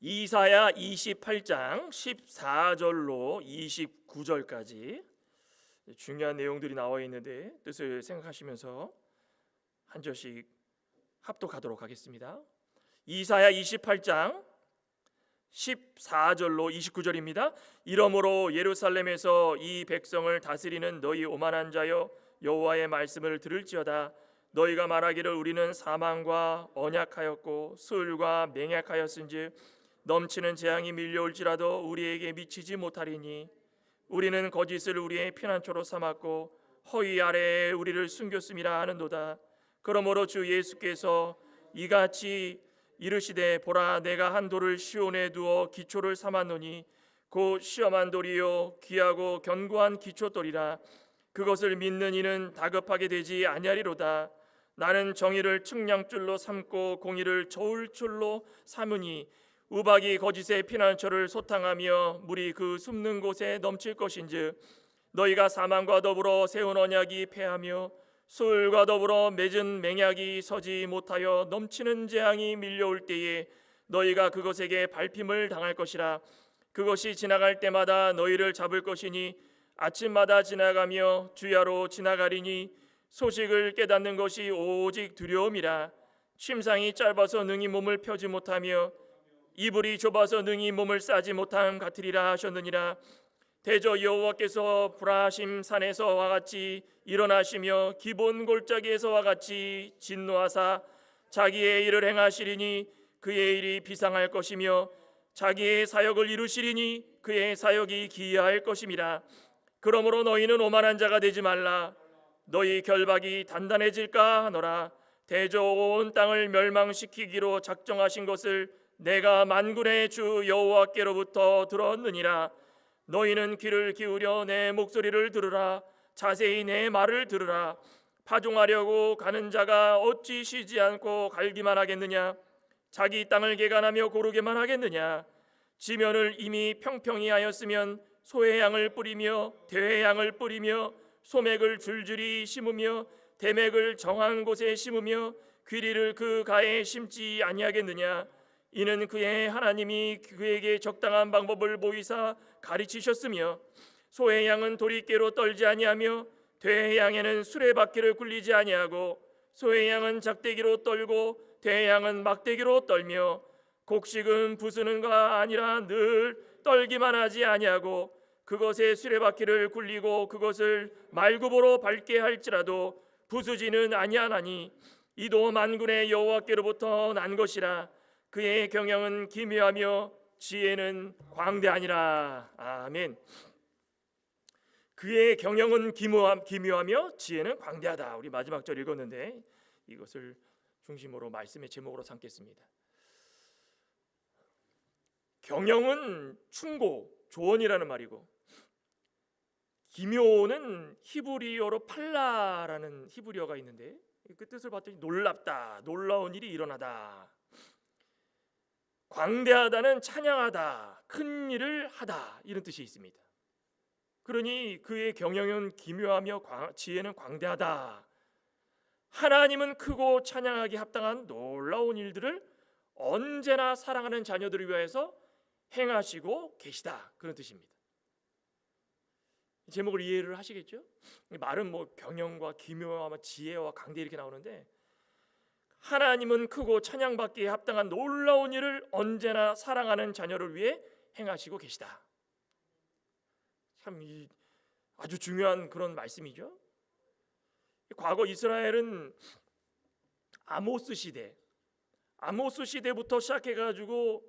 이사야 28장 14절로 29절까지 중요한 내용들이 나와 있는데 뜻을 생각하시면서 한 절씩 합독하도록 하겠습니다. 이사야 28장 14절로 29절입니다. 이러므로 예루살렘에서 이 백성을 다스리는 너희 오만한 자여, 여호와의 말씀을 들을지어다. 너희가 말하기를 우리는 사망과 언약하였고 수울과 맹약하였은즉 넘치는 재앙이 밀려올지라도 우리에게 미치지 못하리니 우리는 거짓을 우리의 피난처로 삼았고 허위 아래에 우리를 숨겼음이라 하는도다. 그러므로 주 예수께서 이같이 이르시되 보라, 내가 한 돌을 시온에 두어 기초를 삼았노니 곧 시험한 돌이요 귀하고 견고한 기초돌이라. 그것을 믿는 이는 다급하게 되지 아니하리로다. 나는 정의를 측량줄로 삼고 공의를 저울줄로 삼으니 우박이 거짓의 피난처를 소탕하며 물이 그 숨는 곳에 넘칠 것인즉 너희가 사망과 더불어 세운 언약이 패하며 수울과 더불어 맺은 맹약이 서지 못하여 넘치는 재앙이 밀려올 때에 너희가 그것에게 밟힘을 당할 것이라. 그것이 지나갈 때마다 너희를 잡을 것이니 아침마다 지나가며 주야로 지나가리니 소식을 깨닫는 것이 오직 두려움이라. 침상이 짧아서 능히 몸을 펴지 못하며 이불이 좁아서 능히 몸을 싸지 못함 같으리라 하셨느니라. 대저 여호와께서 브라심 산에서와 같이 일어나시며 기본 골짜기에서와 같이 진노하사 자기의 일을 행하시리니 그의 일이 비상할 것이며 자기의 사역을 이루시리니 그의 사역이 기이할 것임이라. 그러므로 너희는 오만한 자가 되지 말라. 너희 결박이 단단해질까 하노라. 대저 온 땅을 멸망시키기로 작정하신 것을 내가 만군의 주 여호와께로부터 들었느니라. 너희는 귀를 기울여 내 목소리를 들으라. 자세히 내 말을 들으라. 파종하려고 가는 자가 어찌 쉬지 않고 갈기만 하겠느냐? 자기 땅을 개간하며 고르게만 하겠느냐? 지면을 이미 평평히 하였으면 소의 양을 뿌리며 대의 양을 뿌리며 소맥을 줄줄이 심으며 대맥을 정한 곳에 심으며 귀리를 그 가에 심지 아니하겠느냐? 이는 그의 하나님이 그에게 적당한 방법을 보이사 가르치셨으며 소의 양은 도리깨로 떨지 아니하며 대의 양에는 수레바퀴를 굴리지 아니하고 소의 양은 작대기로 떨고 대의 양은 막대기로 떨며 곡식은 부수는가 아니라 늘 떨기만 하지 아니하고 그것의 수레바퀴를 굴리고 그것을 말굽으로 밟게 할지라도 부수지는 아니하나니 이도 만군의 여호와께로부터 난 것이라. 그의 경영은 기묘하며 지혜는 광대하니라. 아멘. 그의 경영은 기묘하며 지혜는 광대하다. 우리 마지막 절 읽었는데 이것을 중심으로 말씀의 제목으로 삼겠습니다. 경영은 충고, 조언이라는 말이고 기묘는 히브리어로 팔라라는 히브리어가 있는데 그 뜻을 봤더니 놀랍다, 놀라운 일이 일어나다. 광대하다는 찬양하다, 큰 일을 하다 이런 뜻이 있습니다. 그러니 그의 경영은 기묘하며 지혜는 광대하다. 하나님은 크고 찬양하기 합당한 놀라운 일들을 언제나 사랑하는 자녀들을 위해서 행하시고 계시다, 그런 뜻입니다. 제목을 이해를 하시겠죠? 말은 뭐 경영과 기묘와 지혜와 광대 이렇게 나오는데 하나님은 크고 찬양받기에 합당한 놀라운 일을 언제나 사랑하는 자녀를 위해 행하시고 계시다. 참 아주 중요한 그런 말씀이죠. 과거 이스라엘은 아모스 시대부터 시작해가지고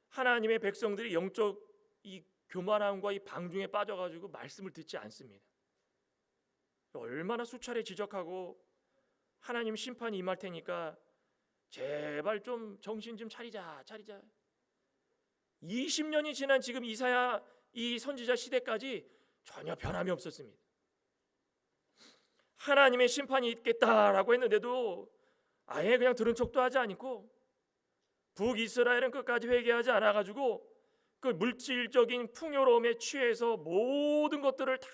하나님의 백성들이 영적 이 교만함과 이 방중에 빠져가지고 말씀을 듣지 않습니다. 얼마나 수차례 지적하고 하나님 심판이 임할 테니까 제발 좀 정신 좀 차리자. 20년이 지난 지금 이사야 이 선지자 시대까지 전혀 변함이 없었습니다. 하나님의 심판이 있겠다라고 했는데도 아예 그냥 들은 척도 하지 않고 북이스라엘은 끝까지 회개하지 않아가지고 그 물질적인 풍요로움에 취해서 모든 것들을 다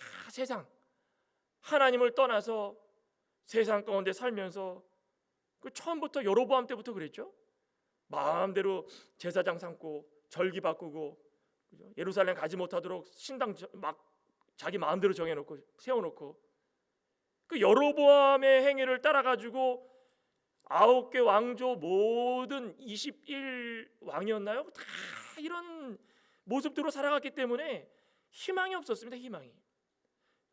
하나님을 떠나서 세상 가운데 살면서 그 처음부터 여로보암 때부터 그랬죠. 마음대로 제사장 삼고 절기 바꾸고, 그죠? 예루살렘 가지 못하도록 신당 막 자기 마음대로 정해놓고 세워놓고, 그 여로보암의 행위를 따라가지고 9개 왕조 모든 21왕이었나요? 다 이런 모습대로 살아갔기 때문에 희망이 없었습니다. 희망이.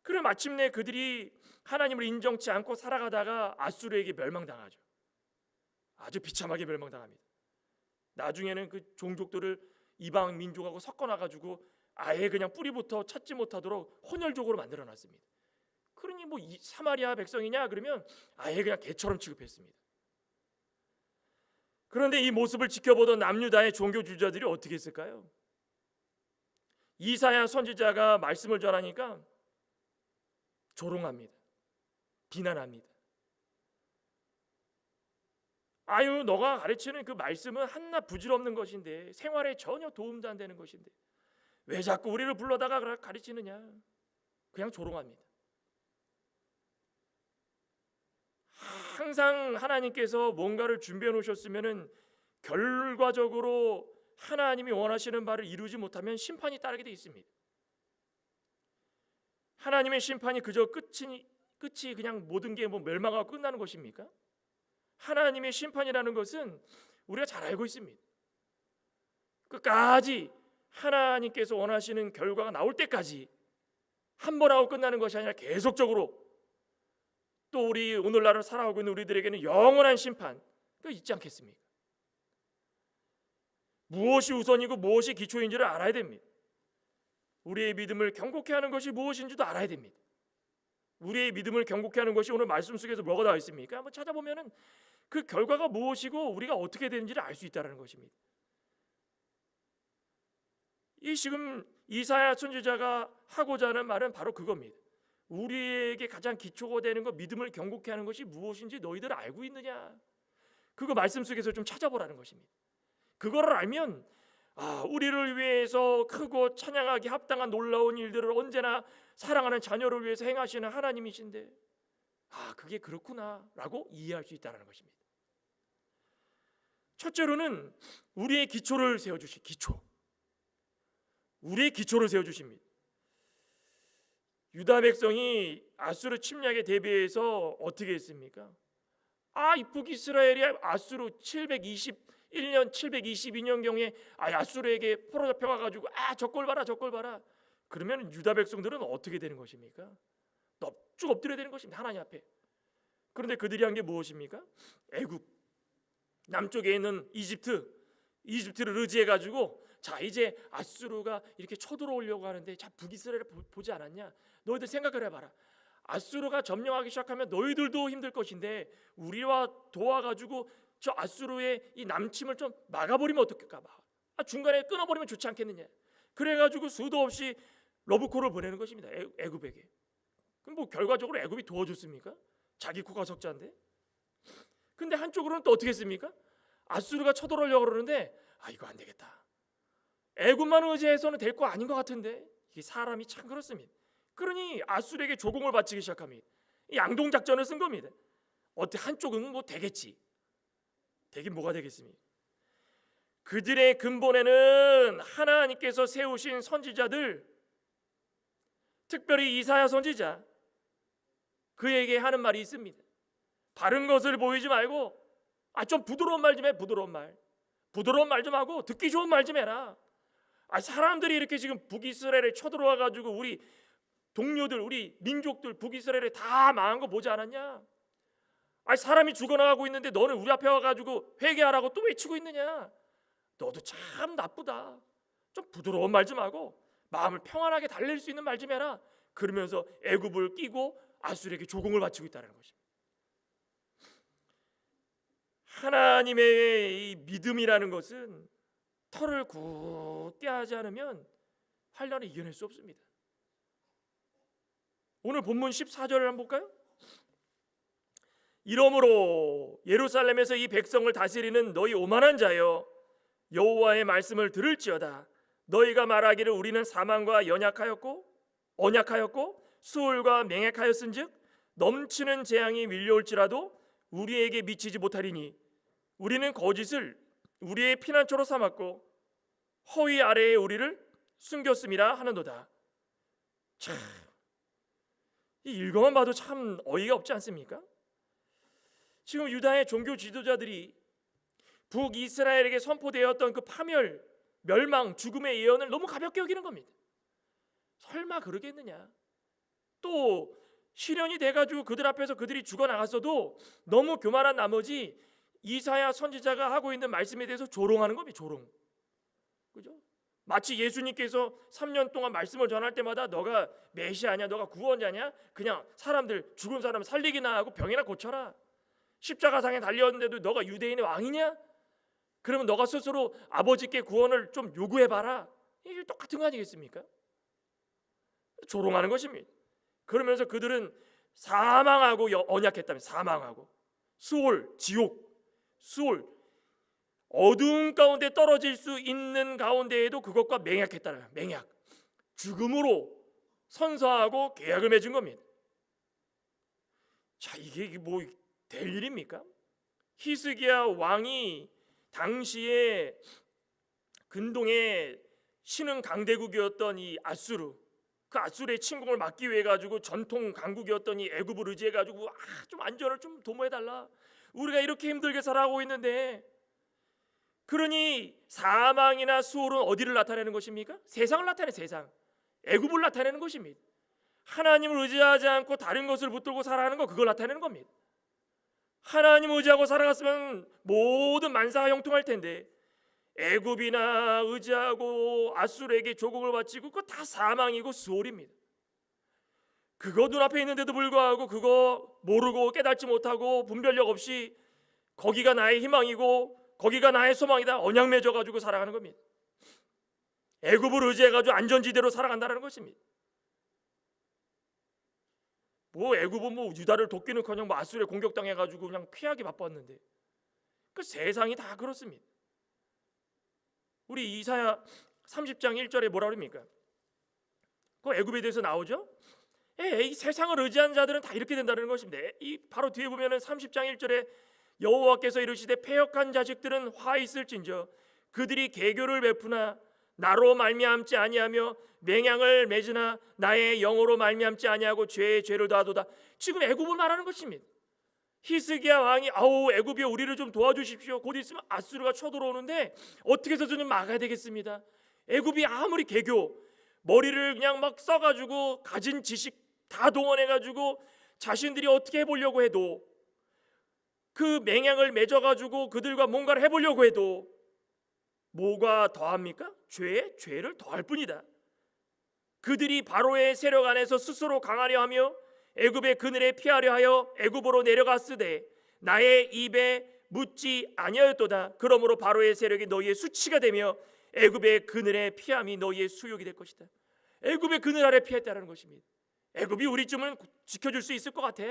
그래 마침내 그들이 하나님을 인정치 않고 살아가다가 아수르에게 멸망당하죠. 아주 비참하게 멸망당합니다. 나중에는 그 종족들을 이방 민족하고 섞어놔가지고 아예 그냥 뿌리부터 찾지 못하도록 혼혈족으로 만들어놨습니다. 그러니 뭐 사마리아 백성이냐 그러면 아예 그냥 개처럼 취급했습니다. 그런데 이 모습을 지켜보던 남유다의 종교 지도자들이 어떻게 했을까요? 이사야 선지자가 말씀을 전하니까 조롱합니다. 비난합니다. 아유, 너가 가르치는 그 말씀은 한낱 부질없는 것인데, 생활에 전혀 도움도 안 되는 것인데 왜 자꾸 우리를 불러다가 가르치느냐. 그냥 조롱합니다. 항상 하나님께서 뭔가를 준비해 놓으셨으면은 결과적으로 하나님이 원하시는 바를 이루지 못하면 심판이 따르게 돼 있습니다. 하나님의 심판이 그저 끝이 그냥 모든 게 뭐 멸망하고 끝나는 것입니까? 하나님의 심판이라는 것은 우리가 잘 알고 있습니다. 끝까지 하나님께서 원하시는 결과가 나올 때까지 한 번 하고 끝나는 것이 아니라 계속적으로, 또 우리 오늘날을 살아오고 있는 우리들에게는 영원한 심판 그 있지 않겠습니까? 무엇이 우선이고 무엇이 기초인지를 알아야 됩니다. 우리의 믿음을 경고케 하는 것이 무엇인지도 알아야 됩니다. 우리의 믿음을 경고케 하는 것이 오늘 말씀 속에서 뭐가 나와 있습니까? 한번 찾아보면은 그 결과가 무엇이고 우리가 어떻게 되는지를 알 수 있다는 것입니다. 이 지금 이사야 선지자가 하고자 하는 말은 바로 그겁니다. 우리에게 가장 기초가 되는 것, 믿음을 경고케 하는 것이 무엇인지 너희들 알고 있느냐? 그거 말씀 속에서 좀 찾아보라는 것입니다. 그거를 알면 우리를 위해서 크고 찬양하기 합당한 놀라운 일들을 언제나 사랑하는 자녀를 위해서 행하시는 하나님이신데, 그게 그렇구나 라고 이해할 수 있다는 것입니다. 첫째로는 우리의 기초를 우리의 기초를 세워주십니다. 유다 백성이 아수르 침략에 대비해서 어떻게 했습니까? 이 북이스라엘이 아수르 721년 722년경에 아수르에게 포로 잡혀가지고 저 꼴 봐라. 그러면 유다 백성들은 어떻게 되는 것입니까? 넙죽 엎드려야 되는 것입니다. 하나님 앞에. 그런데 그들이 한 게 무엇입니까? 애굽, 남쪽에 있는 이집트를 의지해가지고 이제 아수르가 이렇게 쳐들어오려고 하는데 북이스라엘을 보지 않았냐? 너희들 생각을 해봐라. 아수르가 점령하기 시작하면 너희들도 힘들 것인데 우리와 도와가지고 저 아수르의 이 남침을 좀 막아버리면 어떨까 봐. 중간에 끊어버리면 좋지 않겠느냐. 그래가지고 수도 없이 러브콜을 보내는 것입니다. 애굽에게. 그럼 뭐 결과적으로 애굽이 도와줬습니까? 자기 코가 석자인데. 근데 한쪽으로는 또 어떻게 했습니까? 아수르가 쳐들어오려고 그러는데 이거 안 되겠다. 애굽만 의지해서는 될 거 아닌 것 같은데. 이게 사람이 참 그렇습니다. 그러니 아수르에게 조공을 바치기 시작합니다. 양동작전을 쓴 겁니다. 어때 한쪽은 뭐 되겠지. 되긴 뭐가 되겠습니까? 그들의 근본에는 하나님께서 세우신 선지자들, 특별히 이사야 선지자, 그에게 하는 말이 있습니다. 바른 것을 보이지 말고 좀 부드러운 말 좀 해. 부드러운 말 좀 하고 듣기 좋은 말 좀 해라. 사람들이 이렇게 지금 북이스라엘에 쳐들어와 가지고 우리 동료들, 우리 민족들 북이스라엘에 다 망한 거 보지 않았냐? 사람이 죽어나가고 있는데 너는 우리 앞에 와가지고 회개하라고 또 외치고 있느냐? 너도 참 나쁘다. 좀 부드러운 말 좀 하고 마음을 평안하게 달랠 수 있는 말 좀 해라. 그러면서 애굽을 끼고 아수르에게 조공을 바치고 있다는 것입니다. 하나님의 이 믿음이라는 것은 털을 굳게 하지 않으면 환난을 이겨낼 수 없습니다. 오늘 본문 14절을 한번 볼까요? 이러므로 예루살렘에서 이 백성을 다스리는 너희 오만한 자여, 여호와의 말씀을 들을지어다. 너희가 말하기를 우리는 사망과 언약하였고 수월과 맹약하였은즉 넘치는 재앙이 밀려올지라도 우리에게 미치지 못하리니 우리는 거짓을 우리의 피난처로 삼았고 허위 아래에 우리를 숨겼음이라 하는도다. 참, 이 읽어만 봐도 참 어이가 없지 않습니까? 지금 유다의 종교 지도자들이 북이스라엘에게 선포되었던 그 파멸, 멸망, 죽음의 예언을 너무 가볍게 여기는 겁니다. 설마 그러겠느냐? 또 실현이 돼가지고 그들 앞에서 그들이 죽어나갔어도 너무 교만한 나머지 이사야 선지자가 하고 있는 말씀에 대해서 조롱하는 겁니다. 조롱. 그죠? 마치 예수님께서 3년 동안 말씀을 전할 때마다 너가 메시아냐, 너가 구원자냐, 그냥 사람들 죽은 사람 살리기나 하고 병이나 고쳐라. 십자가상에 달렸는데도 너가 유대인의 왕이냐? 그러면 너가 스스로 아버지께 구원을 좀 요구해봐라. 이게 똑같은 거 아니겠습니까? 조롱하는 것입니다. 그러면서 그들은 사망하고 언약했다면 사망하고 수올, 지옥, 수올, 어두운 가운데 떨어질 수 있는 가운데에도 그것과 맹약했다는 맹약, 죽음으로 선서하고 계약을 맺은 겁니다. 자, 이게 뭐 될 일입니까? 히스기야 왕이 당시에 근동의 신흥 강대국이었던 이 아수르, 그 아수르의 침공을 막기 위해 가지고 전통 강국이었던 이 애굽을 의지해 가지고 좀 안전을 좀 도모해 달라. 우리가 이렇게 힘들게 살아가고 있는데, 그러니 사망이나 수월은 어디를 나타내는 것입니까? 세상을 나타내, 세상. 애굽을 나타내는 것입니다. 하나님을 의지하지 않고 다른 것을 붙들고 살아가는 거, 그걸 나타내는 겁니다. 하나님을 의지하고 살아갔으면 모든 만사가 형통할 텐데 애굽이나 의지하고 아수르에게 조공을 바치고 그거 다 사망이고 수월입니다. 그거 눈앞에 있는데도 불구하고 그거 모르고 깨닫지 못하고 분별력 없이 거기가 나의 희망이고 거기가 나의 소망이다 언약 맺어가지고 살아가는 겁니다. 애굽을 의지해가지고 안전지대로 살아간다는 것입니다. 뭐 애굽은 뭐 유다를 돕기는커녕 뭐 아수르에 공격당해가지고 그냥 피하기 바빴는데 그 세상이 다 그렇습니다. 우리 이사야 30장 1절에 뭐라 그럽니까? 그 애굽에 대해서 나오죠. 이 세상을 의지한 자들은 다 이렇게 된다는 것입니다. 이 바로 뒤에 보면은 30장 1절에 여호와께서 이르시되 패역한 자식들은 화 있을진저 그들이 계교를 베푸나 나로 말미암지 아니하며 맹약을 맺으나 나의 영으로 말미암지 아니하고 죄의 죄를 더하도다. 지금 애굽을 말하는 것입니다. 히스기야 왕이 아우 애굽이 우리를 좀 도와주십시오. 곧 있으면 아수르가 쳐들어오는데 어떻게 해서든 좀 막아야 되겠습니다. 애굽이 아무리 개교 머리를 그냥 막 써가지고 가진 지식 다 동원해가지고 자신들이 어떻게 해보려고 해도 그 맹약을 맺어가지고 그들과 뭔가를 해보려고 해도 뭐가 더합니까? 죄를 더할 뿐이다. 그들이 바로의 세력 안에서 스스로 강하려 하며 애굽의 그늘에 피하려 하여 애굽으로 내려갔으되 나의 입에 묻지 아니하였도다. 그러므로 바로의 세력이 너희의 수치가 되며 애굽의 그늘에 피함이 너희의 수욕이 될 것이다. 애굽의 그늘 아래 피했다는 것입니다. 애굽이 우리쯤은 지켜줄 수 있을 것 같아.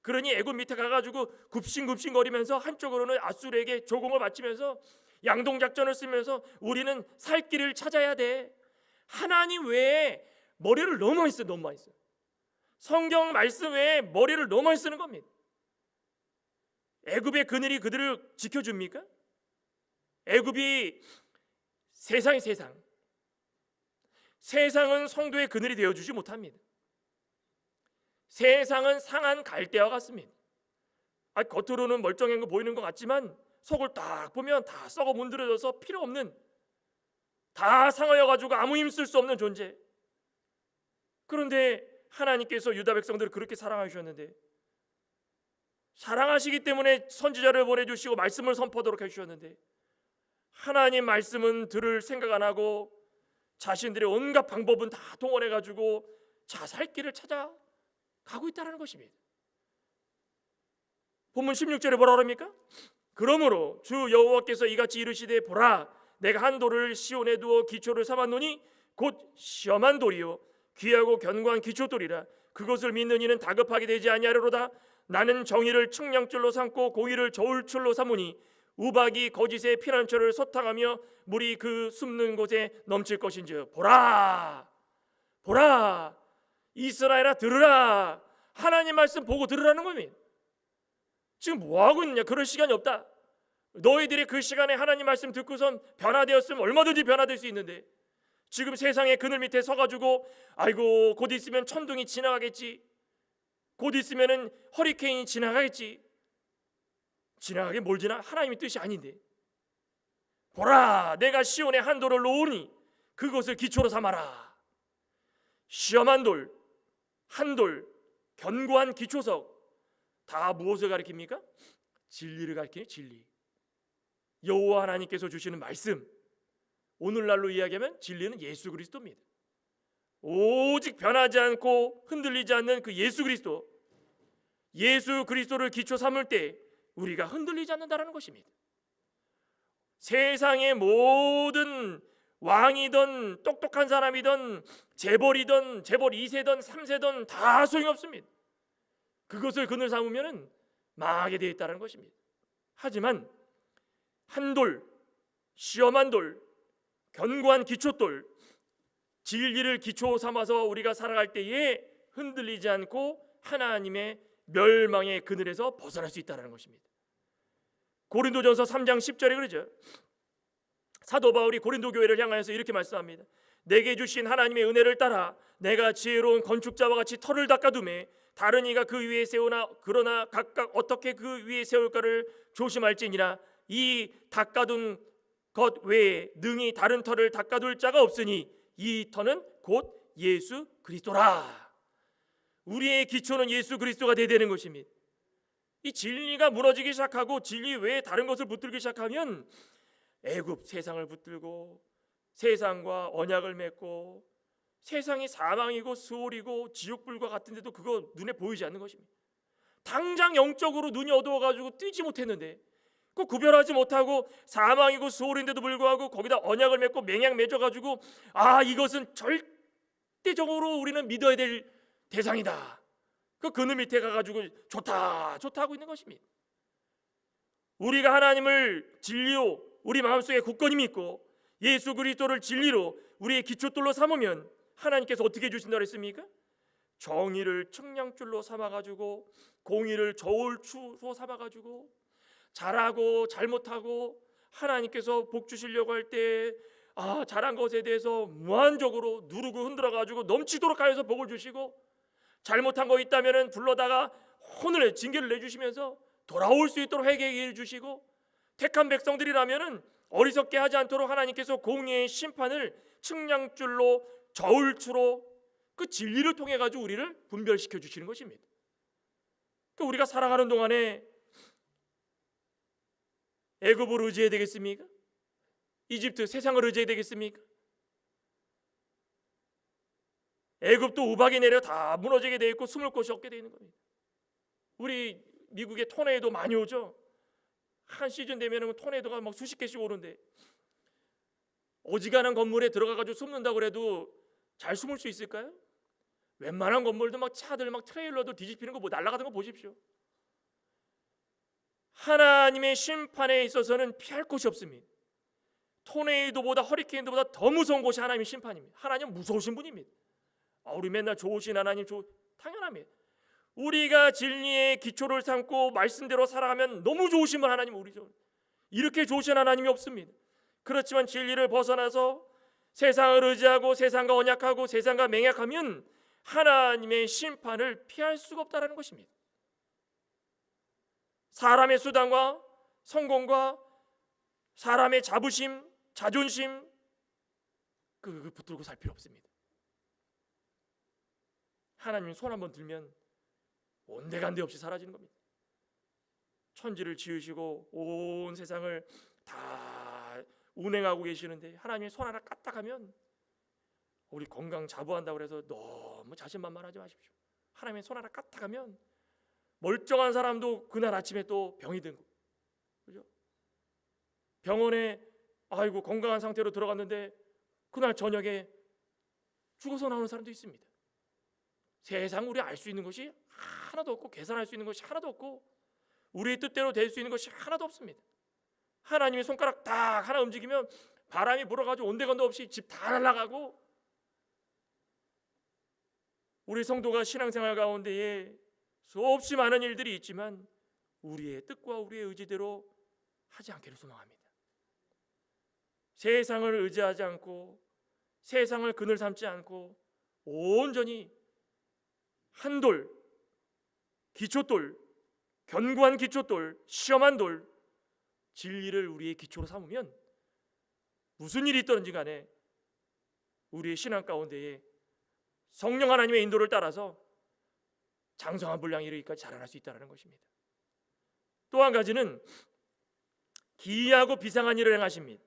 그러니 애굽 밑에 가가지고 굽신굽신 거리면서 한쪽으로는 아수르에게 조공을 바치면서 양동작전을 쓰면서 우리는 살 길을 찾아야 돼. 하나님 외에 머리를 너무 많이 써, 너무 많이 써. 성경 말씀 외에 머리를 너무 많이 쓰는 겁니다. 애굽의 그늘이 그들을 지켜줍니까? 애굽이 세상이 세상은 성도의 그늘이 되어주지 못합니다. 세상은 상한 갈대와 같습니다. 겉으로는 멀쩡한 거 보이는 것 같지만 속을 딱 보면 다 썩어 문드러져서 필요 없는, 다 상하여가지고 아무 힘 쓸 수 없는 존재. 그런데 하나님께서 유다 백성들을 그렇게 사랑하셨는데, 사랑하시기 때문에 선지자를 보내주시고 말씀을 선포하도록 해주셨는데, 하나님 말씀은 들을 생각 안 하고 자신들의 온갖 방법은 다 동원해가지고 살 길을 찾아 가고 있다는 것입니다. 본문 16절에 뭐라 그럽니까? 그러므로 주 여호와께서 이같이 이르시되 보라 내가 한 돌을 시온에 두어 기초를 삼았노니 곧 시험한 돌이요 귀하고 견고한 기초돌이라. 그것을 믿는 이는 다급하게 되지 아니하리로다. 나는 정의를 측량줄로 삼고 공의를 저울줄로 삼으니 우박이 거짓의 피난처를 소탕하며 물이 그 숨는 곳에 넘칠 것인즉 보라 보라 이스라엘아 들으라. 하나님 말씀 보고 들으라는 겁니다. 지금 뭐하고 있느냐? 그럴 시간이 없다. 너희들이 그 시간에 하나님 말씀 듣고선 변화되었으면 얼마든지 변화될 수 있는데 지금 세상의 그늘 밑에 서가지고 아이고 곧 있으면 천둥이 지나가겠지, 곧 있으면은 허리케인이 지나가겠지. 지나가게 뭘 지나? 하나님의 뜻이 아닌데. 보라, 내가 시온에 한 돌을 놓으니 그것을 기초로 삼아라. 시험한 돌, 한 돌, 견고한 기초석, 다 무엇을 가리킵니까? 진리를 가리키는 진리. 여호와 하나님께서 주시는 말씀, 오늘날로 이야기하면 진리는 예수 그리스도입니다. 오직 변하지 않고 흔들리지 않는 그 예수 그리스도, 예수 그리스도를 기초 삼을 때 우리가 흔들리지 않는다는 것입니다. 세상의 모든 왕이든 똑똑한 사람이든 재벌이든 재벌 2세든 3세든 다 소용없습니다. 그것을 그늘 삼으면 망하게 되어 있다는 것입니다. 하지만 한 돌, 시험한 돌, 견고한 기초돌, 진리를 기초 삼아서 우리가 살아갈 때에 흔들리지 않고 하나님의 멸망의 그늘에서 벗어날 수 있다는 것입니다. 고린도전서 3장 10절에 그러죠. 사도 바울이 고린도 교회를 향하여서 이렇게 말씀합니다. 내게 주신 하나님의 은혜를 따라 내가 지혜로운 건축자와 같이 터를 닦아두매 다른 이가 그 위에 세우나 그러나 각각 어떻게 그 위에 세울까를 조심할지니라. 이 닦아둔 것 외에 능히 다른 터를 닦아둘 자가 없으니 이 터는 곧 예수 그리스도라. 우리의 기초는 예수 그리스도가 되어야 되는 것입니다. 이 진리가 무너지기 시작하고 진리 외에 다른 것을 붙들기 시작하면 애굽 세상을 붙들고 세상과 언약을 맺고 세상이 사망이고 수월이고 지옥불과 같은데도 그거 눈에 보이지 않는 것입니다. 당장 영적으로 눈이 어두워가지고 뜨지 못했는데 그 구별하지 못하고 사망이고 수월인데도 불구하고 거기다 언약을 맺고 맹약 맺어가지고 이것은 절대적으로 우리는 믿어야 될 대상이다. 그 그늘 밑에 가가지고 좋다 하고 있는 것입니다. 우리가 하나님을 진리로 우리 마음속에 굳건히 믿고 예수 그리스도를 진리로 우리의 기초돌로 삼으면 하나님께서 어떻게 해주신다고 했습니까? 정의를 측량줄로 삼아가지고 공의를 저울추로 삼아가지고 잘하고 잘못하고 하나님께서 복 주시려고 할 때 잘한 것에 대해서 무한적으로 누르고 흔들어가지고 넘치도록 하여서 복을 주시고 잘못한 거 있다면 불러다가 혼을 징계를 내주시면서 돌아올 수 있도록 회개하게 해주시고 택한 백성들이라면 어리석게 하지 않도록 하나님께서 공의의 심판을 측량줄로 저울추로 그 진리를 통해 가지고 우리를 분별시켜 주시는 것입니다. 그러니까 우리가 살아가는 동안에 애굽을 의지해야 되겠습니까? 이집트 세상을 의지해야 되겠습니까? 애굽도 우박이 내려 다 무너지게 돼 있고 숨을 곳이 없게 돼 있는 겁니다. 우리 미국에 토네이도 많이 오죠. 한 시즌 되면은 토네이도가 막 수십 개씩 오는데 어지간한 건물에 들어가가지고 숨는다고 그래도 잘 숨을 수 있을까요? 웬만한 건물도 막 차들 막 트레일러도 뒤집히는 거 날아가는 거 보십시오. 하나님의 심판에 있어서는 피할 곳이 없습니다. 토네이도보다 허리케인보다 더 무서운 곳이 하나님의 심판입니다. 하나님은 무서우신 분입니다. 우리 맨날 좋으신 하나님 당연합니다. 우리가 진리의 기초를 삼고 말씀대로 살아가면 너무 좋으신 분 하나님 우리죠. 이렇게 좋으신 하나님이 없습니다. 그렇지만 진리를 벗어나서 세상을 의지하고 세상과 언약하고 세상과 맹약하면 하나님의 심판을 피할 수가 없다는 것입니다. 사람의 수단과 성공과 사람의 자부심, 자존심 그 붙들고 살 필요 없습니다. 하나님 손 한번 들면 온데간데 없이 사라지는 겁니다. 천지를 지으시고 온 세상을 다 운행하고 계시는데 하나님이 손 하나 까딱하면 우리 건강 자부한다고 해서 너무 자신만만하지 마십시오. 하나님의 손 하나 까딱하면 멀쩡한 사람도 그날 아침에 또 병이 든 거, 그죠? 병원에 건강한 상태로 들어갔는데 그날 저녁에 죽어서 나오는 사람도 있습니다. 세상 우리 알 수 있는 것이 하나도 없고 계산할 수 있는 것이 하나도 없고 우리의 뜻대로 될 수 있는 것이 하나도 없습니다. 하나님의 손가락 딱 하나 움직이면 바람이 불어가지고 온데간도 없이 집 다 날아가고 우리 성도가 신앙생활 가운데에 수없이 많은 일들이 있지만 우리의 뜻과 우리의 의지대로 하지 않기를 소망합니다. 세상을 의지하지 않고 세상을 그늘 삼지 않고 온전히 한돌, 기초돌, 견고한 기초돌, 시험한 돌, 진리를 우리의 기초로 삼으면 무슨 일이 있든지 간에 우리의 신앙 가운데에 성령 하나님의 인도를 따라서 장성한 분량에 이르기까지 자라날 수 있다는 것입니다. 또 한 가지는 기이하고 비상한 일을 행하십니다.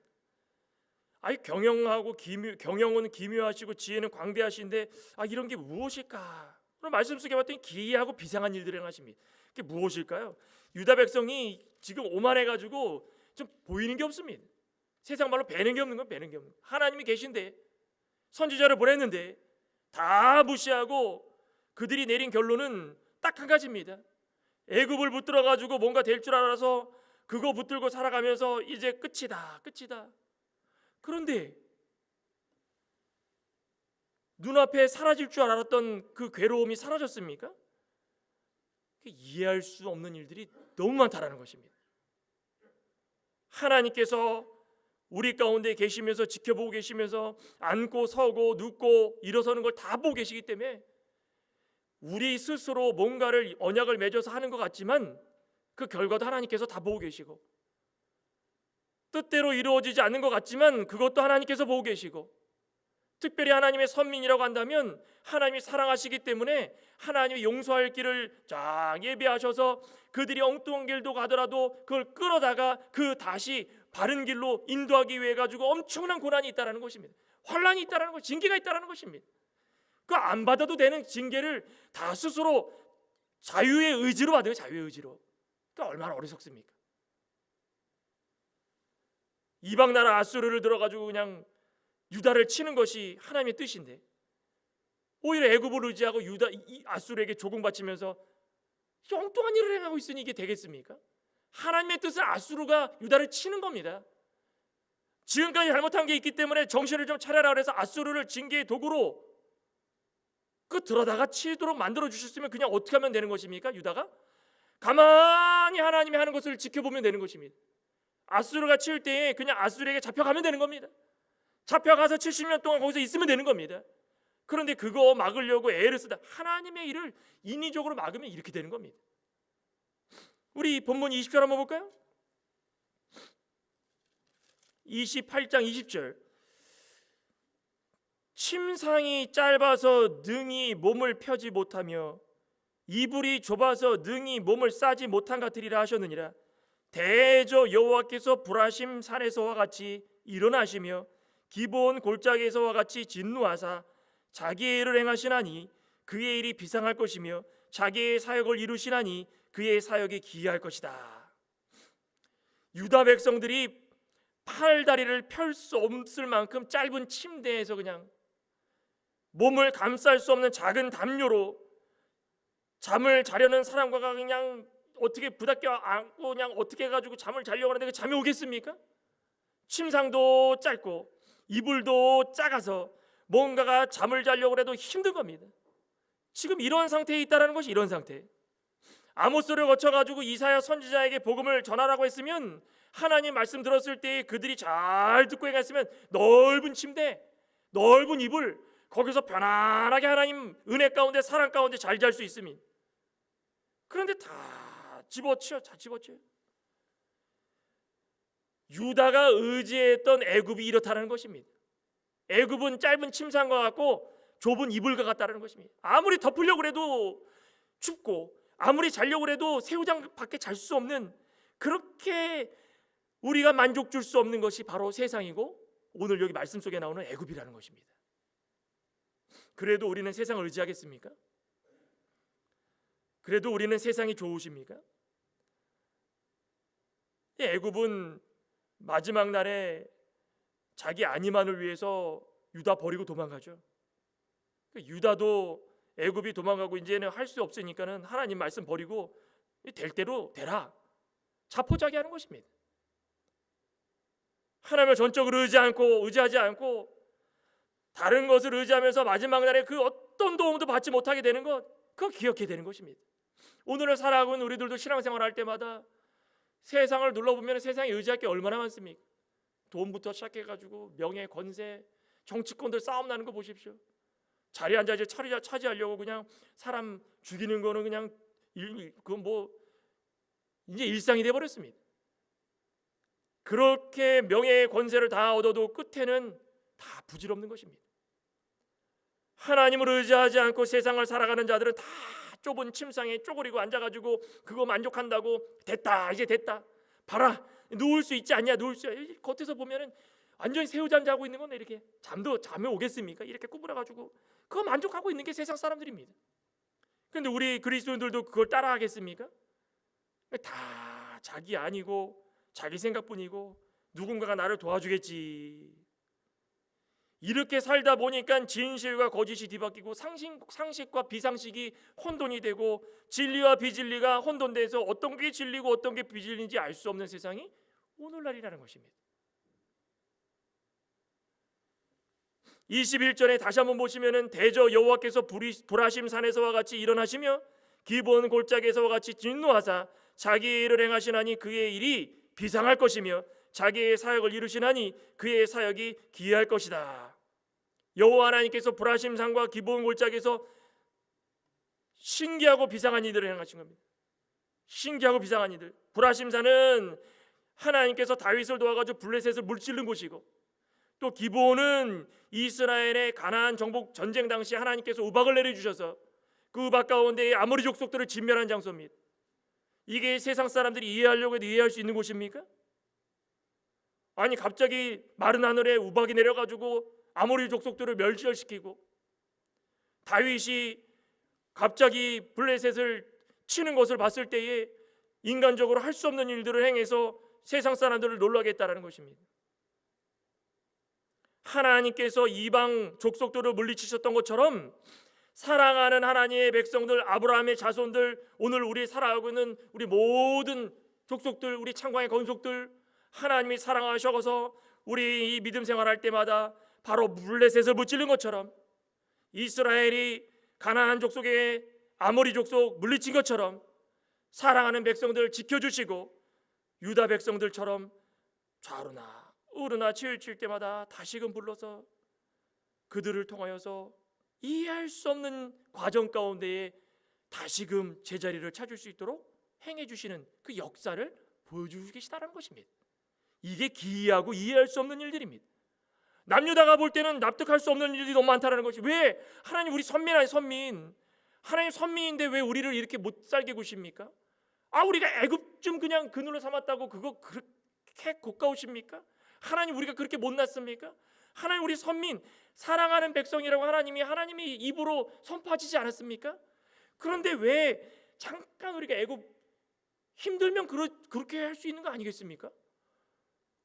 경영은 기묘하시고 지혜는 광대하신데 이런 게 무엇일까? 오늘 말씀 속에 봤더니 기이하고 비상한 일들을 행하십니다. 그게 무엇일까요? 유다 백성이 지금 오만해가지고 좀 보이는 게 없습니다. 세상 말로 배는 게 없는 건 배는 게 없는 거. 하나님이 계신데 선지자를 보냈는데 다 무시하고 그들이 내린 결론은 딱 한 가지입니다. 애굽을 붙들어 가지고 뭔가 될 줄 알아서 그거 붙들고 살아가면서 이제 끝이다. 그런데 눈앞에 사라질 줄 알았던 그 괴로움이 사라졌습니까? 이해할 수 없는 일들이 너무 많다라는 것입니다. 하나님께서 우리 가운데 계시면서 지켜보고 계시면서 앉고 서고 눕고 일어서는 걸 다 보고 계시기 때문에 우리 스스로 뭔가를 언약을 맺어서 하는 것 같지만 그 결과도 하나님께서 다 보고 계시고 뜻대로 이루어지지 않는 것 같지만 그것도 하나님께서 보고 계시고 특별히 하나님의 선민이라고 한다면 하나님이 사랑하시기 때문에 하나님이 용서할 길을 쫙 예비하셔서 그들이 엉뚱한 길도 가더라도 그걸 끌어다가 그 다시 바른 길로 인도하기 위해 가지고 엄청난 고난이 있다라는 것입니다. 환난이 있다라는 것, 징계가 있다라는 것입니다. 그 안 받아도 되는 징계를 다 스스로 자유의 의지로 받아요. 자유의 의지로. 그러니까 얼마나 어리석습니까? 이방 나라 아수르를 들어가지고 그냥 유다를 치는 것이 하나님의 뜻인데 오히려 애굽을 의지하고 아수르에게 조공바치면서 엉뚱한 일을 행하고 있으니 이게 되겠습니까? 하나님의 뜻은 아수르가 유다를 치는 겁니다. 지금까지 잘못한 게 있기 때문에 정신을 좀 차려라 그래서 아수르를 징계의 도구로 들어다가 치도록 만들어 주셨으면 그냥 어떻게 하면 되는 것입니까? 유다가 가만히 하나님이 하는 것을 지켜보면 되는 것입니다. 아수르가 칠 때에 그냥 아수르에게 잡혀가면 되는 겁니다. 잡혀가서 70년 동안 거기서 있으면 되는 겁니다. 그런데 그거 막으려고 애를 쓰다 하나님의 일을 인위적으로 막으면 이렇게 되는 겁니다. 우리 본문 20절 한번 볼까요? 28장 20절. 침상이 짧아서 능히 몸을 펴지 못하며 이불이 좁아서 능히 몸을 싸지 못한 같으리라 하셨느니라. 대저 여호와께서 불하심 산에서와 같이 일어나시며 기브온 골짜기에서와 같이 진노하사 자기의 일을 행하시나니 그의 일이 비상할 것이며 자기의 사역을 이루시나니 그의 사역이 기이할 것이다. 유다 백성들이 팔다리를 펼 수 없을 만큼 짧은 침대에서 그냥 몸을 감쌀 수 없는 작은 담요로 잠을 자려는 사람과 그냥 어떻게 부닥겨 안고 그냥 어떻게 해가지고 잠을 자려고 하는데 그 잠이 오겠습니까? 침상도 짧고 이불도 작아서 뭔가가 잠을 자려고 해도 힘든 겁니다. 지금 이런 상태에 있다는 것이 이런 상태. 아모스를 거쳐가지고 이사야 선지자에게 복음을 전하라고 했으면 하나님 말씀 들었을 때 그들이 잘 듣고 행했으면 넓은 침대, 넓은 이불 거기서 편안하게 하나님 은혜 가운데 사랑 가운데 잘 잘 수 있습니다. 그런데 다 집어치워. 유다가 의지했던 애굽이 이렇다는 것입니다. 애굽은 짧은 침상과 같고 좁은 이불과 같다는 것입니다. 아무리 덮으려고 해도 춥고 아무리 자려고 해도 새우장 밖에 잘 수 없는 그렇게 우리가 만족 줄 수 없는 것이 바로 세상이고 오늘 여기 말씀 속에 나오는 애굽이라는 것입니다. 그래도 우리는 세상을 의지하겠습니까? 그래도 우리는 세상이 좋으십니까? 애굽은 마지막 날에 자기 안위만을 위해서 유다 버리고 도망가죠. 유다도 애굽이 도망가고 이제는 할 수 없으니까는 하나님 말씀 버리고 될 대로 되라 자포자기하는 것입니다. 하나님을 전적으로 의지하지 않고 다른 것을 의지하면서 마지막 날에 그 어떤 도움도 받지 못하게 되는 것, 그거 기억해야 되는 것입니다. 오늘을 살아가고 있는 우리들도 신앙생활 할 때마다 세상을 눌러보면 세상에 의지할 게 얼마나 많습니까? 돈부터 시작해가지고 명예, 권세, 정치권들 싸움 나는 거 보십시오. 자리에 앉아 이제 차지하려고 그냥 사람 죽이는 거는 그냥 그건 뭐 이제 일상이 돼 버렸습니다. 그렇게 명예, 권세를 다 얻어도 끝에는 다 부질없는 것입니다. 하나님을 의지하지 않고 세상을 살아가는 자들은 다 좁은 침상에 쪼그리고 앉아가지고 그거 만족한다고 됐다 이제 됐다 봐라 누울 수 있지 않냐 누울 수 겉에서 보면은 완전히 새우잠 자고 있는 건 이렇게 잠에 오겠습니까? 이렇게 구부려가지고 그거 만족하고 있는 게 세상 사람들입니다. 그런데 우리 그리스도인들도 그걸 따라하겠습니까? 다 자기 아니고 자기 생각뿐이고 누군가가 나를 도와주겠지. 이렇게 살다 보니까 진실과 거짓이 뒤바뀌고 상식과 비상식이 혼돈이 되고 진리와 비진리가 혼돈돼서 어떤 게 진리고 어떤 게 비진리인지 알 수 없는 세상이 오늘날이라는 것입니다. 21절에 다시 한번 보시면은 대저 여호와께서 불하심 산에서와 같이 일어나시며 기브온 골짜기에서와 같이 진노하사 자기의 일을 행하시나니 그의 일이 비상할 것이며 자기의 사역을 이루시나니 그의 사역이 기이할 것이다. 여호와 하나님께서 불하심 산과 기브온 골짜기에서 신기하고 비상한 일들을 행하신 겁니다. 신기하고 비상한 일들. 불하심 산은 하나님께서 다윗을 도와가지고 블레셋을 물찌른 곳이고 또 기브온은 이스라엘의 가나안 정복 전쟁 당시 하나님께서 우박을 내려주셔서 그 우박 가운데 아모리 족속들을 진멸한 장소입니다. 이게 세상 사람들이 이해하려고 해도 이해할 수 있는 곳입니까? 아니 갑자기 마른 하늘에 우박이 내려가지고 아모리 족속들을 멸절시키고 다윗이 갑자기 블레셋을 치는 것을 봤을 때에 인간적으로 할 수 없는 일들을 행해서 세상 사람들을 놀라게 했다는 것입니다. 하나님께서 이방 족속들을 물리치셨던 것처럼 사랑하는 하나님의 백성들 아브라함의 자손들 오늘 우리 살아가고 있는 우리 모든 족속들 우리 창광의 건속들 하나님이 사랑하셔서 우리 이 믿음 생활할 때마다 바로 블레셋을 무찌른 것처럼 이스라엘이 가나안 족속의 아모리 족속 물리친 것처럼 사랑하는 백성들 지켜주시고 유다 백성들처럼 좌우나 우르나 치우칠 때마다 다시금 불러서 그들을 통하여서 이해할 수 없는 과정 가운데에 다시금 제자리를 찾을 수 있도록 행해 주시는 그 역사를 보여주고 계시다는 것입니다. 이게 기이하고 이해할 수 없는 일들입니다. 남유다가 볼 때는 납득할 수 없는 일들이 너무 많다는 것이 왜 하나님 우리 선민 아니 선민 하나님 선민인데 왜 우리를 이렇게 못 살게 구십니까? 우리가 애굽 좀 그냥 그늘로 삼았다고 그거 그렇게 고가우십니까? 하나님 우리가 그렇게 못났습니까? 하나님 우리 선민 사랑하는 백성이라고 하나님이 입으로 선포하시지 않았습니까? 그런데 왜 잠깐 우리가 애굽 힘들면 그렇게 할 수 있는 거 아니겠습니까?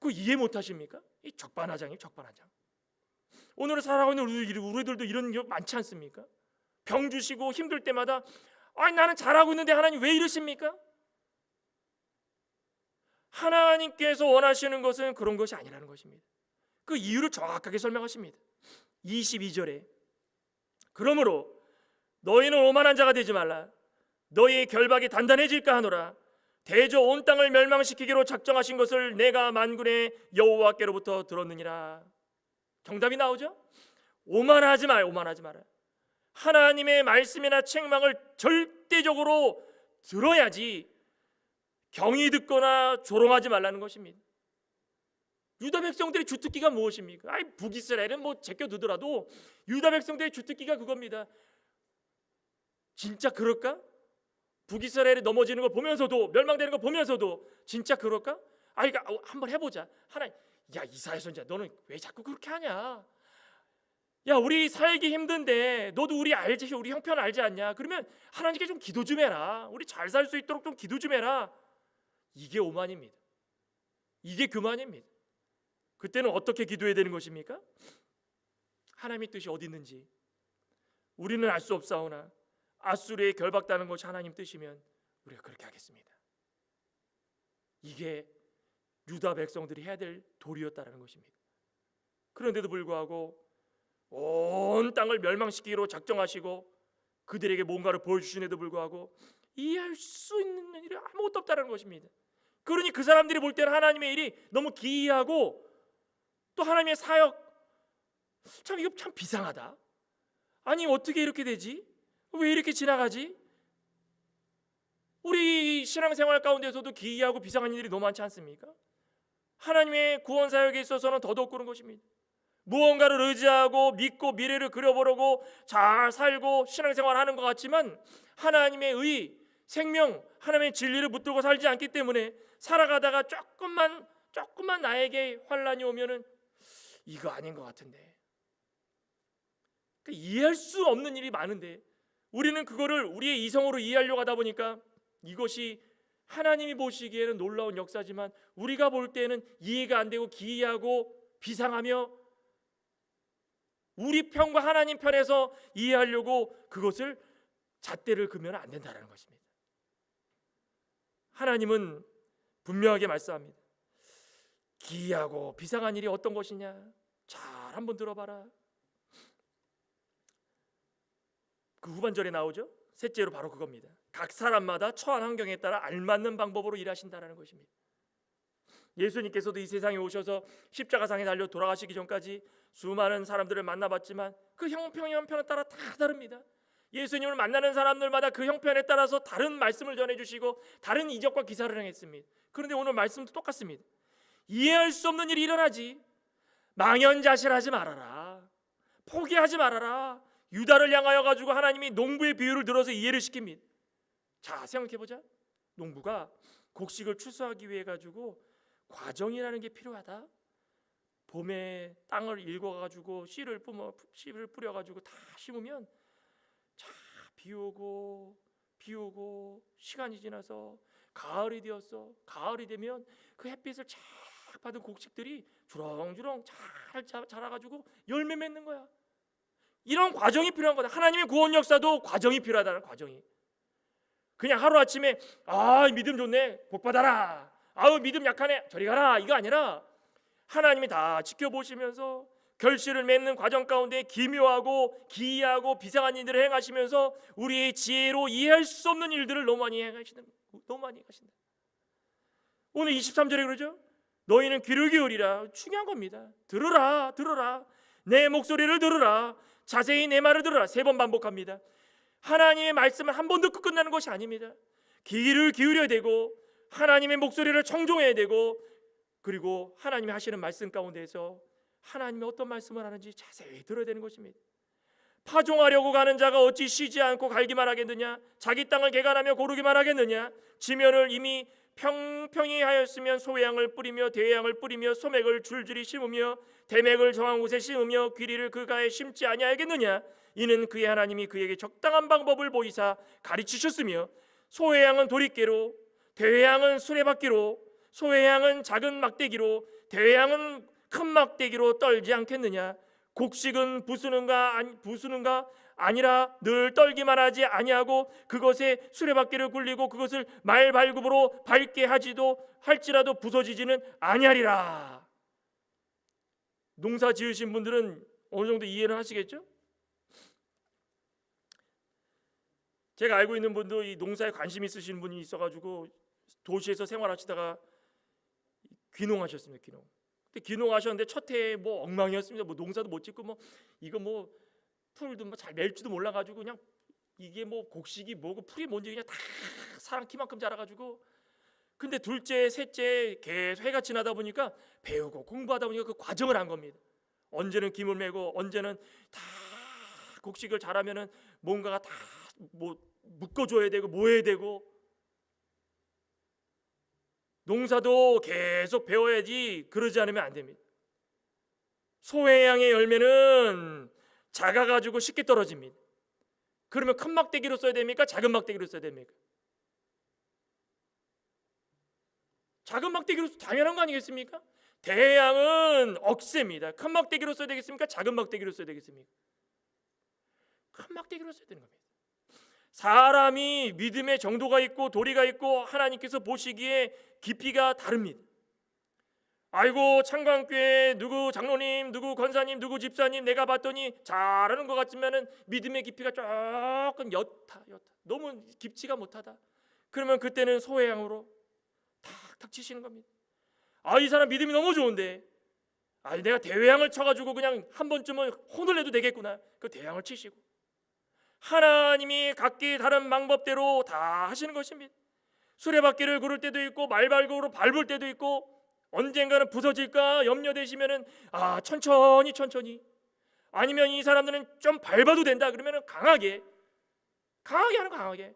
그거 이해 못하십니까? 이 적반하장이에요. 적반하장. 오늘 살아가고 있는 우리들도 이런 게 많지 않습니까? 병 주시고 힘들 때마다 나는 잘하고 있는데 하나님 왜 이러십니까? 하나님께서 원하시는 것은 그런 것이 아니라는 것입니다. 그 이유를 정확하게 설명하십니다. 22절에 그러므로 너희는 오만한 자가 되지 말라. 너희의 결박이 단단해질까 하노라. 대저 온 땅을 멸망시키기로 작정하신 것을 내가 만군의 여호와께로부터 들었느니라. 정답이 나오죠? 오만하지 마라. 하나님의 말씀이나 책망을 절대적으로 들어야지 경히 듣거나 조롱하지 말라는 것입니다. 유다 백성들의 주특기가 무엇입니까? 북이스라엘은 뭐 제껴두더라도 유다 백성들의 주특기가 그겁니다. 진짜 그럴까? 북이스라엘이 넘어지는 걸 보면서도 멸망되는 걸 보면서도 진짜 그럴까? 한번 해보자. 하나님, 이사야 선지자 너는 왜 자꾸 그렇게 하냐? 우리 살기 힘든데 너도 우리 알지? 우리 형편 알지 않냐? 그러면 하나님께 좀 기도 좀 해라. 우리 잘 살 수 있도록 좀 기도 좀 해라. 이게 오만입니다. 이게 교만입니다. 그때는 어떻게 기도해야 되는 것입니까? 하나님의 뜻이 어디 있는지 우리는 알 수 없사오나 아수르에 결박당하는 것이 하나님 뜻이면 우리가 그렇게 하겠습니다. 이게 유다 백성들이 해야 될 도리였다라는 것입니다. 그런데도 불구하고 온 땅을 멸망시키기로 작정하시고 그들에게 뭔가를 보여주시는데도 불구하고 이해할 수 있는 일이 아무것도 없다는 것입니다. 그러니 그 사람들이 볼 때는 하나님의 일이 너무 기이하고 또 하나님의 사역 참 이거 참 비상하다. 아니 어떻게 이렇게 되지? 왜 이렇게 지나가지? 우리 신앙생활 가운데서도 기이하고 비상한 일이 너무 많지 않습니까? 하나님의 구원 사역에 있어서는 더더욱 그런 것입니다. 무언가를 의지하고 믿고 미래를 그려보려고 잘 살고 신앙생활하는 것 같지만 하나님의 의, 생명, 하나님의 진리를 붙들고 살지 않기 때문에 살아가다가 조금만 나에게 환난이 오면은 이거 아닌 것 같은데, 그러니까 이해할 수 없는 일이 많은데 우리는 그거를 우리의 이성으로 이해하려고 하다 보니까 이것이 하나님이 보시기에는 놀라운 역사지만 우리가 볼 때는 이해가 안 되고 기이하고 비상하며 우리 편과 하나님 편에서 이해하려고 그것을 잣대를 그면 안 된다는 것입니다. 하나님은 분명하게 말씀합니다. 기이하고 비상한 일이 어떤 것이냐? 잘 한번 들어봐라. 그 후반절에 나오죠. 셋째로 바로 그겁니다. 각 사람마다 처한 환경에 따라 알맞는 방법으로 일하신다는 것입니다. 예수님께서도 이 세상에 오셔서 십자가상에 달려 돌아가시기 전까지 수많은 사람들을 만나봤지만 그 형편에 따라 다 다릅니다. 예수님을 만나는 사람들마다 그 형편에 따라서 다른 말씀을 전해주시고 다른 이적과 기사를 행했습니다. 그런데 오늘 말씀도 똑같습니다. 이해할 수 없는 일이 일어나지. 망연자실하지 말아라. 포기하지 말아라. 유다를 향하여 가지고 하나님이 농부의 비유를 들어서 이해를 시킵니다. 자, 생각해보자. 농부가 곡식을 추수하기 위해 가지고 과정이라는 게 필요하다. 봄에 땅을 일궈가지고 씨를 뿌려가지고 다 심으면 자, 비 오고 시간이 지나서 가을이 되었어. 가을이 되면 그 햇빛을 쫙 받은 곡식들이 주렁주렁 잘 자라가지고 열매 맺는 거야. 이런 과정이 필요한 거다. 하나님의 구원 역사도 과정이 필요하다는 과정이. 그냥 하루아침에 믿음 좋네 복 받아라, 믿음 약하네 저리 가라, 이거 아니라 하나님이 다 지켜보시면서 결실을 맺는 과정 가운데 기묘하고 기이하고 비상한 일들을 행하시면서 우리의 지혜로 이해할 수 없는 일들을 너무 많이 행하신다. 오늘 23절에 그러죠. 너희는 귀를 기울이라. 중요한 겁니다. 들으라. 내 목소리를 들으라. 자세히 내 말을 들으라. 3번 반복합니다. 하나님의 말씀을 한 번 듣고 끝나는 것이 아닙니다. 귀를 기울여야 되고 하나님의 목소리를 청종해야 되고 그리고 하나님이 하시는 말씀 가운데에서 하나님이 어떤 말씀을 하는지 자세히 들어야 되는 것입니다. 파종하려고 가는 자가 어찌 쉬지 않고 갈기만 하겠느냐? 자기 땅을 개간하며 고르기만 하겠느냐? 지면을 이미 평평히 하였으면 소양을 뿌리며 대양을 뿌리며 소맥을 줄줄이 심으며 대맥을 정한 곳에 심으며 귀리를 그 가에 심지 아니하겠느냐? 이는 그의 하나님이 그에게 적당한 방법을 보이사 가르치셨으며 소의 양은 도리깨로 대의 양은 수레바퀴로 소의 양은 작은 막대기로 대의 양은 큰 막대기로 떨지 않겠느냐? 곡식은 부수는가 아니라 늘 떨기만 하지 아니하고 그것에 수레바퀴를 굴리고 그것을 말발굽으로 밟게 할지라도 부서지지는 아니하리라. 농사 지으신 분들은 어느 정도 이해를 하시겠죠? 제가 알고 있는 분도 이 농사에 관심 있으신 분이 있어가지고 도시에서 생활하시다가 귀농하셨습니다. 근데 귀농하셨는데 첫 해에 뭐 엉망이었습니다. 뭐 농사도 못 짓고 이거 풀도 잘 멜지도 몰라가지고 그냥 이게 곡식이 뭐고 풀이 뭔지 그냥 다 사람 키만큼 자라가지고. 근데 둘째, 셋째 계속 해가 지나다 보니까 배우고 공부하다 보니까 그 과정을 한 겁니다. 언제는 김을 메고 언제는 다 곡식을 자라면은 뭔가가 다 묶어줘야 되고 뭐 해야 되고. 농사도 계속 배워야지 그러지 않으면 안 됩니다. 소의 양의 열매는 작아가지고 쉽게 떨어집니다. 그러면 큰 막대기로 써야 됩니까? 작은 막대기로 써야 됩니까? 작은 막대기로 당연한 거 아니겠습니까? 대양은 억새입니다. 큰 막대기로 써야 되겠습니까? 작은 막대기로 써야 되겠습니까? 큰 막대기로 써야 되는 겁니다. 사람이 믿음의 정도가 있고 도리가 있고 하나님께서 보시기에 깊이가 다릅니다. 아이고 창광교회 누구 장로님 누구 권사님 누구 집사님 내가 봤더니 잘하는 것 같지만은 믿음의 깊이가 조금 옅다 너무 깊지가 못하다. 그러면 그때는 소의 양으로 다 탁탁 치시는 겁니다. 아, 이 사람 믿음이 너무 좋은데, 아, 내가 대회양을 쳐가지고 그냥 한 번쯤은 혼을 내도 되겠구나. 그 대회양을 치시고, 하나님이 각기 다른 방법대로 다 하시는 것입니다. 수레바퀴를 구를 때도 있고 말발굽으로 밟을 때도 있고, 언젠가는 부서질까 염려되시면은 천천히, 아니면 이 사람들은 좀 밟아도 된다 그러면은 강하게 하는, 강하게.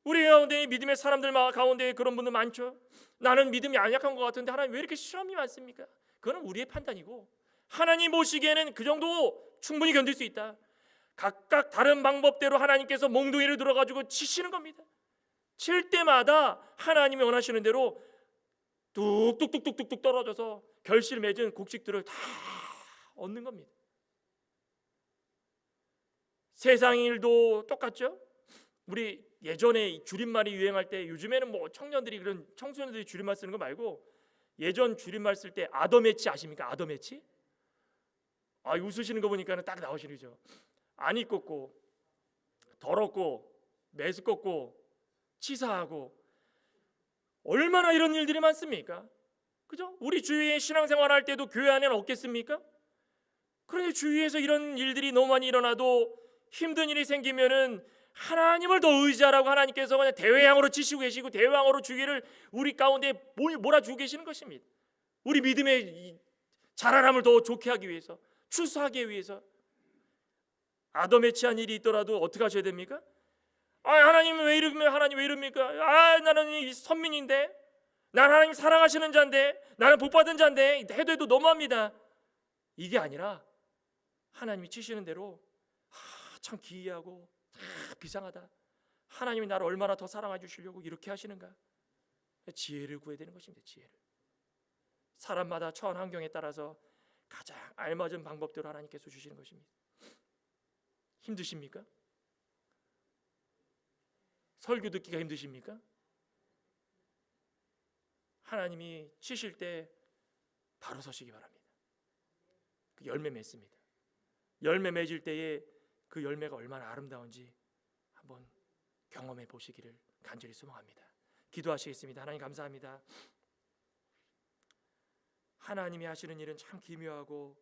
우리 가운데 믿음의 사람들 가운데 그런 분들 많죠. 나는 믿음이 약한 것 같은데 하나님 왜 이렇게 시험이 많습니까? 그건 우리의 판단이고, 하나님 보시기에는 그 정도 충분히 견딜 수 있다. 각각 다른 방법대로 하나님께서 몽둥이를 들어가지고 치시는 겁니다. 칠 때마다 하나님이 원하시는 대로 뚝뚝뚝뚝뚝 떨어져서 결실 맺은 곡식들을 다 얻는 겁니다. 세상 일도 똑같죠. 우리 예전에 줄임말이 유행할 때, 요즘에는 뭐 청소년들이 줄임말 쓰는 거 말고, 예전 줄임말 쓸 때 아더매치 아십니까? 아더매치? 웃으시는 거 보니까는 딱 나오시죠. 안 익었고, 더럽고, 메스껍고, 치사하고, 얼마나 이런 일들이 많습니까? 그죠? 우리 주위에 신앙생활 할 때도 교회 안에는 없겠습니까? 그런데 주위에서 이런 일들이 너무 많이 일어나도 힘든 일이 생기면은 하나님을 더 의지하라고 하나님께서 그냥 대회양으로 치시고 계시고, 대회양으로 주기를 우리 가운데 몰아주고 계시는 것입니다. 우리 믿음의 자라남을 더 좋게 하기 위해서, 추수하기 위해서. 아더매치한 일이 있더라도 어떻게 하셔야 됩니까? 하나님 왜 이럽니까? 나는 선민인데, 난 하나님 사랑하시는 자인데, 나는 복받은 자인데 해도 너무합니다. 이게 아니라 하나님이 치시는 대로 참 기이하고 비상하다. 하나님이 나를 얼마나 더 사랑해 주시려고 이렇게 하시는가? 지혜를 구해야 되는 것입니다. 지혜를. 사람마다 처한 환경에 따라서 가장 알맞은 방법대로 하나님께서 주시는 것입니다. 힘드십니까? 설교 듣기가 힘드십니까? 하나님이 치실 때 바로 서시기 바랍니다. 그 열매 맺습니다. 열매 맺을 때에 그 열매가 얼마나 아름다운지 한번 경험해 보시기를 간절히 소망합니다. 기도하시겠습니다. 하나님 감사합니다. 하나님이 하시는 일은 참 기묘하고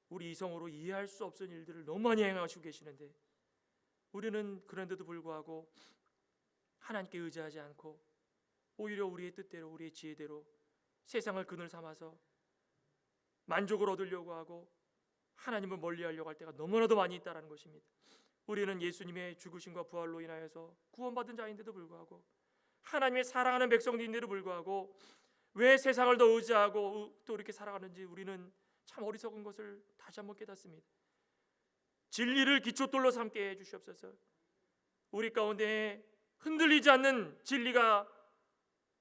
우리 이성으로 이해할 수 없는 일들을 너무 많이 행하시고 계시는데, 우리는 그런데도 불구하고 하나님께 의지하지 않고 오히려 우리의 뜻대로, 우리의 지혜대로 세상을 그늘 삼아서 만족을 얻으려고 하고 하나님을 멀리하려고 할 때가 너무나도 많이 있다는 것입니다. 우리는 예수님의 죽으심과 부활로 인하여서 구원받은 자인데도 불구하고, 하나님의 사랑하는 백성들인데도 불구하고 왜 세상을 더 의지하고 또 이렇게 살아가는지 우리는 참 어리석은 것을 다시 한번 깨닫습니다. 진리를 기초돌로 삼게 해주시옵소서. 우리 가운데 흔들리지 않는 진리가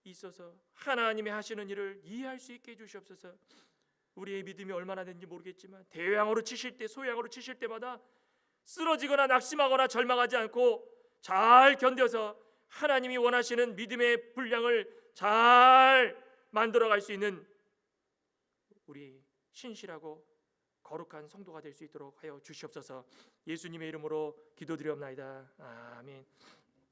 있어서 하나님의 하시는 일을 이해할 수 있게 해주시옵소서. 우리의 믿음이 얼마나 되는지 모르겠지만 대왕으로 치실 때, 소양으로 치실 때마다 쓰러지거나 낙심하거나 절망하지 않고 잘 견뎌서 하나님이 원하시는 믿음의 분량을 잘 만들어갈 수 있는 우리 신실하고 거룩한 성도가 될 수 있도록 하여 주시옵소서. 예수님의 이름으로 기도드리옵나이다. 아멘.